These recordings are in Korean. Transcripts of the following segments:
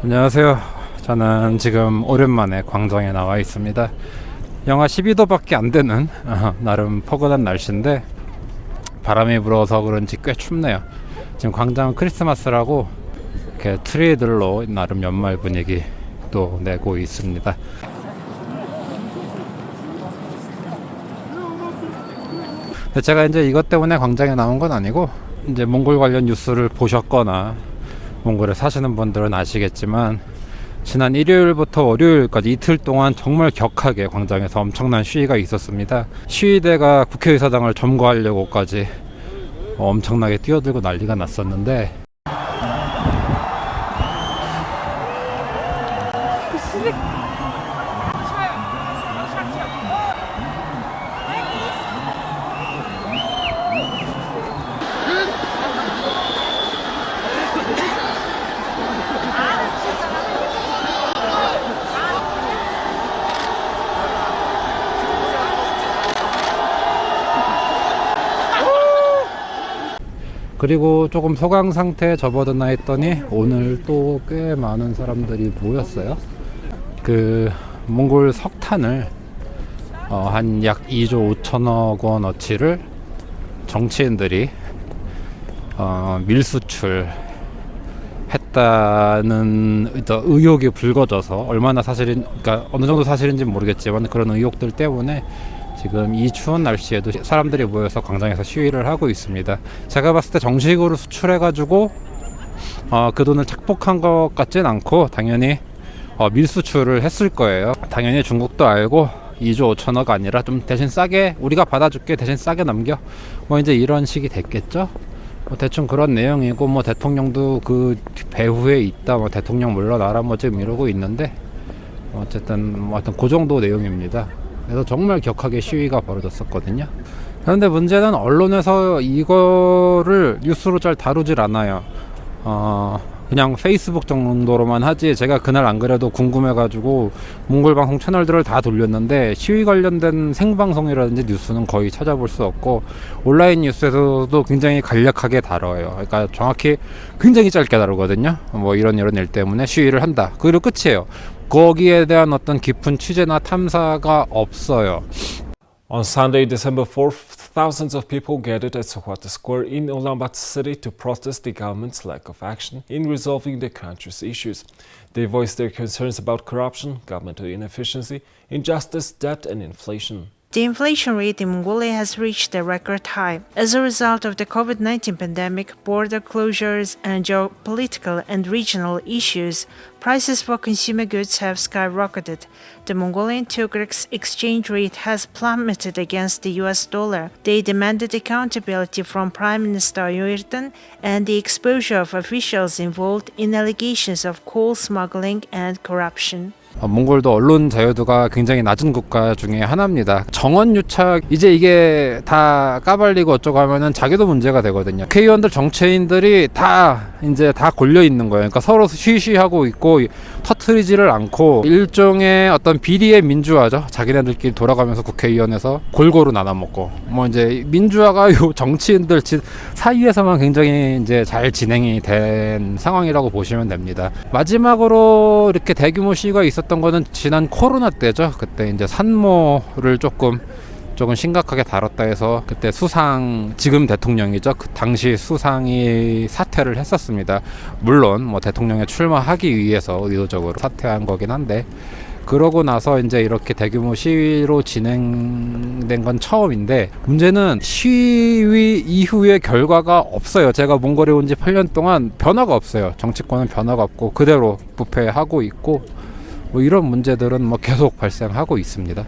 안녕하세요. 저는 지금 오랜만에 광장에 나와 있습니다. 영하 12도밖에 안 되는 나름 포근한 날씨인데 바람이 불어서 그런지 꽤 춥네요. 지금 광장은 크리스마스라고 이렇게 트리들로 나름 연말 분위기도 내고 있습니다. 근데 제가 이제 이것 때문에 광장에 나온 건 아니고, 이제 몽골 관련 뉴스를 보셨거나 몽골에 사시는 분들은 아시겠지만 지난 일요일부터 월요일까지 이틀 동안 정말 격하게 광장에서 엄청난 시위가 있었습니다. 시위대가 국회의사당을 점거하려고까지 엄청나게 뛰어들고 난리가 났었는데, 그리고 조금 소강 상태에 접어드나 했더니 오늘 또 꽤 많은 사람들이 모였어요. 그 몽골 석탄을 한 약 2조 5천억 원어치를 정치인들이 밀수출 했다는 의혹이 불거져서, 얼마나 사실인, 그러니까 어느 정도 사실인지 모르겠지만 그런 의혹들 때문에 지금 이 추운 날씨에도 사람들이 모여서 광장에서 시위를 하고 있습니다. 제가 봤을 때 정식으로 수출해가지고 그 돈을 착복한 것 같진 않고 당연히 밀수출을 했을 거예요. 당연히 중국도 알고 2조 5천억 아니라 좀 대신 싸게 우리가 받아줄게, 대신 싸게 넘겨, 뭐 이제 이런 식이 됐겠죠. 뭐 대충 그런 내용이고, 뭐 대통령도 그 배후에 있다, 뭐 대통령 물러나라, 뭐 지금 이러고 있는데, 어쨌든 뭐 하여튼 그 정도 내용입니다. 그래서 정말 격하게 시위가 벌어졌었거든요. 그런데 문제는 언론에서 이거를 뉴스로 잘 다루질 않아요. 그냥 페이스북 정도로만 하지, 제가 그날 안 그래도 궁금해가지고 몽골 방송 채널들을 다 돌렸는데 시위 관련된 생방송이라든지 뉴스는 거의 찾아볼 수 없고, 온라인 뉴스에서도 굉장히 간략하게 다뤄요. 그러니까 정확히 굉장히 짧게 다루거든요. 뭐 이런 일 때문에 시위를 한다, 그리고 끝이에요. 거기에 대한 어떤 깊은 취재나 탐사가 없어요. On Sunday, December 4th, thousands of people gathered at Sohwata Square in Ulaanbaatar city to protest the government's lack of action in resolving the country's issues. They voiced their concerns about corruption, governmental inefficiency, injustice, debt, and inflation. The inflation rate in Mongolia has reached a record high. As a result of the COVID-19 pandemic, border closures, and geopolitical and regional issues, prices for consumer goods have skyrocketed. The Mongolian Tugrix exchange rate has plummeted against the US dollar. They demanded accountability from Prime Minister Yurten and the exposure of officials involved in allegations of coal smuggling and corruption. 몽골도 언론 자유도가 굉장히 낮은 국가 중에 하나입니다. 정원 유착, 이제 이게 다 까발리고 어쩌고 하면은 자기도 문제가 되거든요. 국회의원들, 정치인들이 다 이제 다 골려 있는 거예요. 그러니까 서로 쉬쉬하고 있고 터트리지를 않고, 일종의 어떤 비리의 민주화죠. 자기네들끼리 돌아가면서 국회의원에서 골고루 나눠 먹고, 뭐 이제 민주화가 요 정치인들 사이에서만 굉장히 이제 잘 진행이 된 상황이라고 보시면 됩니다. 마지막으로 이렇게 대규모 시위가 있었던 거는 지난 코로나 때죠. 그때 이제 산모를 조금 심각하게 다뤘다 해서 그때 수상, 지금 대통령이죠, 그 당시 수상이 사퇴를 했었습니다. 물론 뭐 대통령에 출마하기 위해서 의도적으로 사퇴한 거긴 한데, 그러고 나서 이제 이렇게 대규모 시위로 진행된 건 처음인데, 문제는 시위 이후의 결과가 없어요. 제가 몽골에 온 지 8년 동안 변화가 없어요. 정치권은 변화가 없고 그대로 부패하고 있고, 뭐 이런 문제들은 뭐 계속 발생하고 있습니다.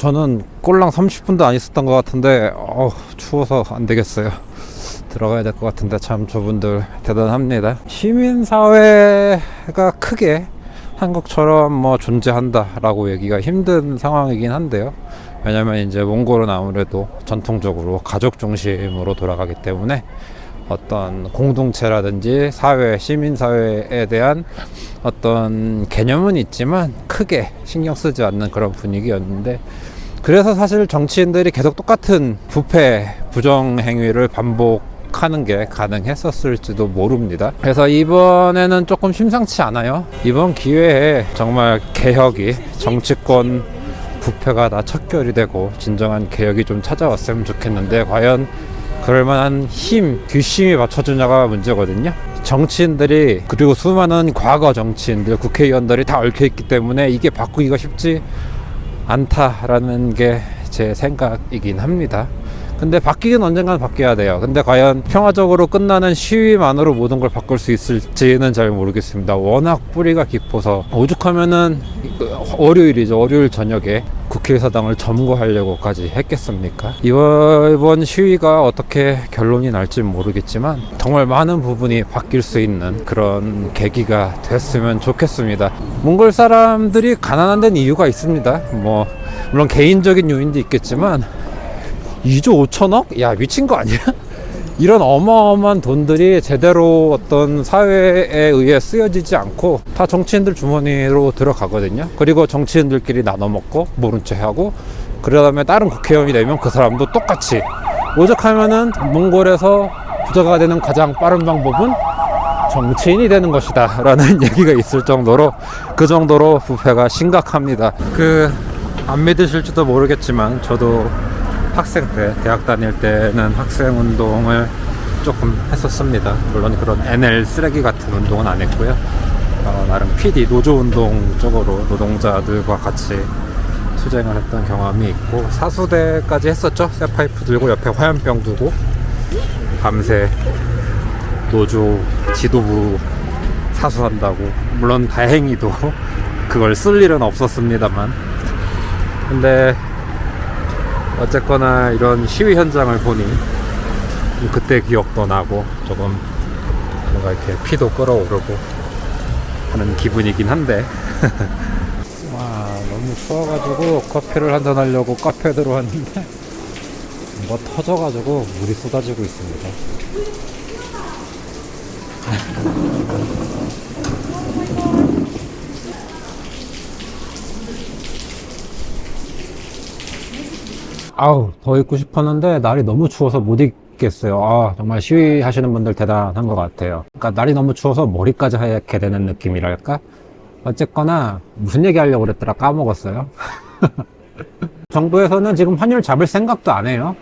저는 꼴랑 30분도 안 있었던 것 같은데 추워서 안 되겠어요. 들어가야 될 것 같은데 참 저분들 대단합니다. 시민사회가 크게 한국처럼 뭐 존재한다라고 얘기가 힘든 상황이긴 한데요. 왜냐면 이제 몽골은 아무래도 전통적으로 가족 중심으로 돌아가기 때문에 어떤 공동체라든지 사회, 시민사회에 대한 어떤 개념은 있지만 크게 신경 쓰지 않는 그런 분위기였는데, 그래서 사실 정치인들이 계속 똑같은 부패, 부정행위를 반복하는 게 가능했었을지도 모릅니다. 그래서 이번에는 조금 심상치 않아요. 이번 기회에 정말 개혁이, 정치권 부패가 다 척결이 되고 진정한 개혁이 좀 찾아왔으면 좋겠는데, 과연 그럴 만한 힘, 뒷심이 받쳐주냐가 문제거든요. 정치인들이, 그리고 수많은 과거 정치인들, 국회의원들이 다 얽혀있기 때문에 이게 바꾸기가 쉽지 않다라는 게 제 생각이긴 합니다. 근데 바뀌긴 언젠간 바뀌어야 돼요. 근데 과연 평화적으로 끝나는 시위만으로 모든 걸 바꿀 수 있을지는 잘 모르겠습니다. 워낙 뿌리가 깊어서, 오죽하면은 월요일이죠. 월요일 저녁에 국회의사당을 점거하려고까지 했겠습니까? 이번 시위가 어떻게 결론이 날지 모르겠지만 정말 많은 부분이 바뀔 수 있는 그런 계기가 됐으면 좋겠습니다. 몽골 사람들이 가난한 데는 이유가 있습니다. 뭐 물론 개인적인 요인도 있겠지만 2조 5천억? 야, 미친 거 아니야? 이런 어마어마한 돈들이 제대로 어떤 사회에 의해 쓰여지지 않고 다 정치인들 주머니로 들어가거든요. 그리고 정치인들끼리 나눠 먹고 모른 체 하고, 그러다 다음에 다른 국회의원이 되면 그 사람도 똑같이, 오죽하면은 몽골에서 부자가 되는 가장 빠른 방법은 정치인이 되는 것이다 라는 얘기가 있을 정도로, 그 정도로 부패가 심각합니다. 안 믿으실지도 모르겠지만 저도 학생 때, 대학 다닐 때는 학생 운동을 조금 했었습니다. 물론 그런 NL 쓰레기 같은 운동은 안 했고요. 나름 PD, 노조 운동 쪽으로 노동자들과 같이 투쟁을 했던 경험이 있고, 사수대까지 했었죠. 쇠파이프 들고 옆에 화염병 두고 밤새 노조 지도부 사수한다고. 물론 다행히도 그걸 쓸 일은 없었습니다만, 근데 어쨌거나 이런 시위 현장을 보니 그때 기억도 나고 조금 뭔가 이렇게 피도 끓어오르고 하는 기분이긴 한데 와, 너무 추워가지고 커피를 한잔 하려고 카페 들어왔는데 뭐 터져가지고 물이 쏟아지고 있습니다. 아우, 더 입고 싶었는데 날이 너무 추워서 못 입겠어요. 정말 시위하시는 분들 대단한 것 같아요. 그러니까 날이 너무 추워서 머리까지 하얗게 되는 느낌이랄까? 어쨌거나 무슨 얘기 하려고 그랬더라 까먹었어요. 정부에서는 지금 환율 잡을 생각도 안 해요.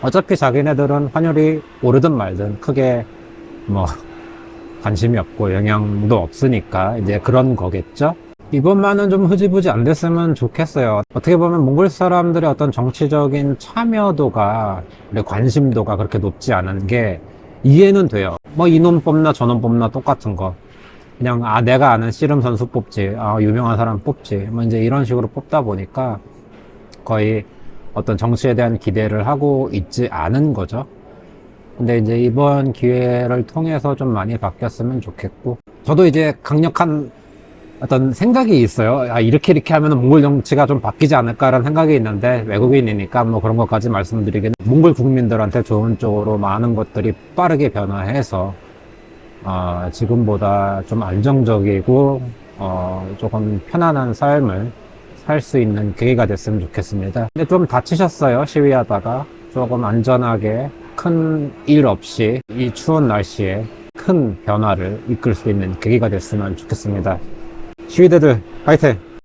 어차피 자기네들은 환율이 오르든 말든 크게 뭐 관심이 없고 영향도 없으니까 이제 그런 거겠죠. 이번만은 좀 흐지부지 안 됐으면 좋겠어요. 어떻게 보면 몽골 사람들의 어떤 정치적인 참여도가, 관심도가 그렇게 높지 않은 게 이해는 돼요. 뭐 이놈 뽑나 저놈 뽑나 똑같은 거. 그냥 내가 아는 씨름 선수 뽑지, 유명한 사람 뽑지, 뭐 이제 이런 식으로 뽑다 보니까 거의 어떤 정치에 대한 기대를 하고 있지 않은 거죠. 근데 이제 이번 기회를 통해서 좀 많이 바뀌었으면 좋겠고, 저도 이제 강력한 어떤 생각이 있어요. 이렇게 하면 몽골 정치가 좀 바뀌지 않을까라는 생각이 있는데, 외국인이니까 뭐 그런 것까지 말씀드리기는, 몽골 국민들한테 좋은 쪽으로 많은 것들이 빠르게 변화해서 지금보다 좀 안정적이고 조금 편안한 삶을 살 수 있는 계기가 됐으면 좋겠습니다. 근데 좀 다치셨어요, 시위하다가. 조금 안전하게 큰 일 없이 이 추운 날씨에 큰 변화를 이끌 수 있는 계기가 됐으면 좋겠습니다. 시위대들 파이팅!